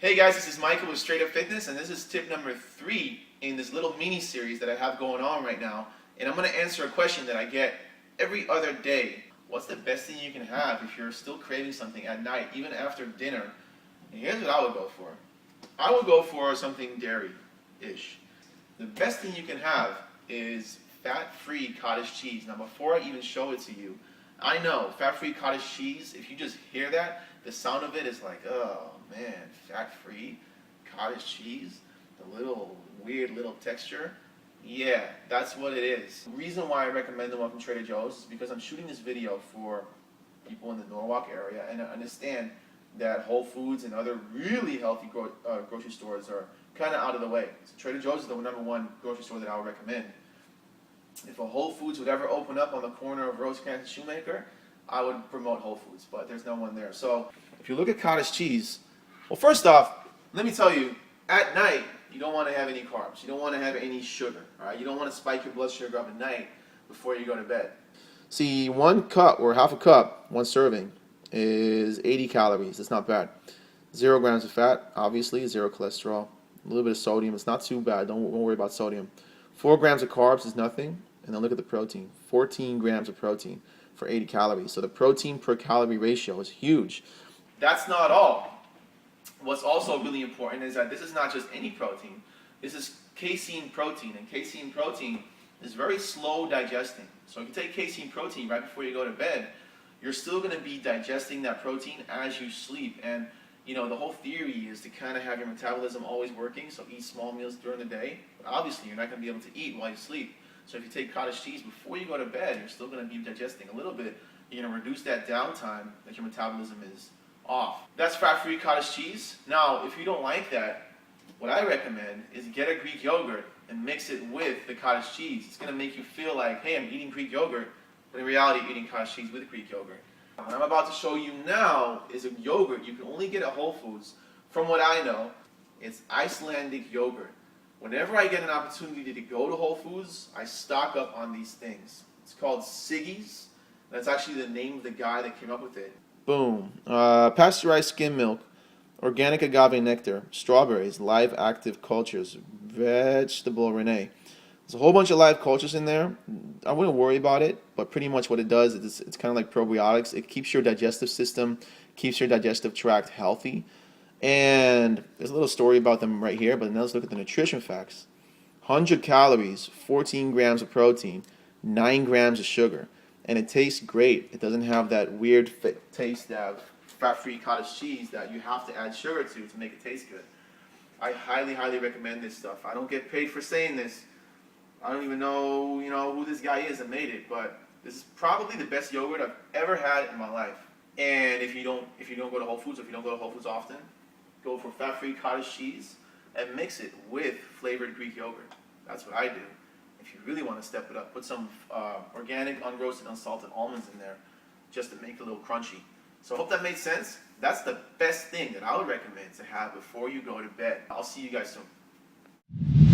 Hey guys, this is Michael with Straight Up Fitness, and this is tip number 3 in this little mini series that I have going on right now. And I'm going to answer a question that I get every other day. What's the best thing you can have if you're still craving something at night, even after dinner? And here's what I would go for. I would go for something dairy-ish. The best thing you can have is fat-free cottage cheese. Now before I even show it to you, I know fat-free cottage cheese, if you just hear that, the sound of it is like, oh man, fat-free cottage cheese, the little weird little texture. Yeah, that's what it is. The reason why I recommend the one from Trader Joe's is because I'm shooting this video for people in the Norwalk area, and I understand that Whole Foods and other really healthy grocery stores are kind of out of the way. So Trader Joe's is the #1 grocery store that I would recommend. If a Whole Foods would ever open up on the corner of Rosecrans and Shoemaker, I would promote Whole Foods, but there's no one there. So if you look at cottage cheese, well, first off, let me tell you, at night, you don't want to have any carbs. You don't want to have any sugar, all right? You don't want to spike your blood sugar up at night before you go to bed. See, 1 cup or half a cup, 1 serving, is 80 calories. It's not bad. 0 grams of fat, obviously, 0 cholesterol. A little bit of sodium. It's not too bad. Don't worry about sodium. 4 grams of carbs is nothing. And then look at the protein. 14 grams of protein for 80 calories. So the protein per calorie ratio is huge. That's not all. What's also really important is that this is not just any protein. This is casein protein. And casein protein is very slow digesting. So if you take casein protein right before you go to bed, you're still going to be digesting that protein as you sleep. And you know, the whole theory is to kind of have your metabolism always working, so eat small meals during the day. But obviously, you're not going to be able to eat while you sleep. So if you take cottage cheese before you go to bed, you're still going to be digesting a little bit. You're going to reduce that downtime that your metabolism is off. That's fat-free cottage cheese. Now, if you don't like that, what I recommend is get a Greek yogurt and mix it with the cottage cheese. It's going to make you feel like, hey, I'm eating Greek yogurt, but in reality, you're eating cottage cheese with Greek yogurt. What I'm about to show you now is a yogurt you can only get at Whole Foods. From what I know, it's Icelandic yogurt. Whenever I get an opportunity to go to Whole Foods, I stock up on these things. It's called Siggy's. That's actually the name of the guy that came up with it. Boom. Pasteurized skim milk, organic agave nectar, strawberries, live active cultures, vegetable Renee. There's a whole bunch of live cultures in there. I wouldn't worry about it, but pretty much what it does is it's kind of like probiotics. It keeps your digestive system, keeps your digestive tract healthy. And there's a little story about them right here, but now let's look at the nutrition facts. 100 calories, 14 grams of protein, 9 grams of sugar. And it tastes great. It doesn't have that weird taste of fat-free cottage cheese that you have to add sugar to make it taste good. I highly, highly recommend this stuff. I don't get paid for saying this. I don't even know, who this guy is that made it, but this is probably the best yogurt I've ever had in my life. And if you don't go to Whole Foods, or if you don't go to Whole Foods often, go for fat-free cottage cheese and mix it with flavored Greek yogurt. That's what I do. If you really want to step it up, put some organic, unroasted, unsalted almonds in there just to make it a little crunchy. So I hope that made sense. That's the best thing that I would recommend to have before you go to bed. I'll see you guys soon.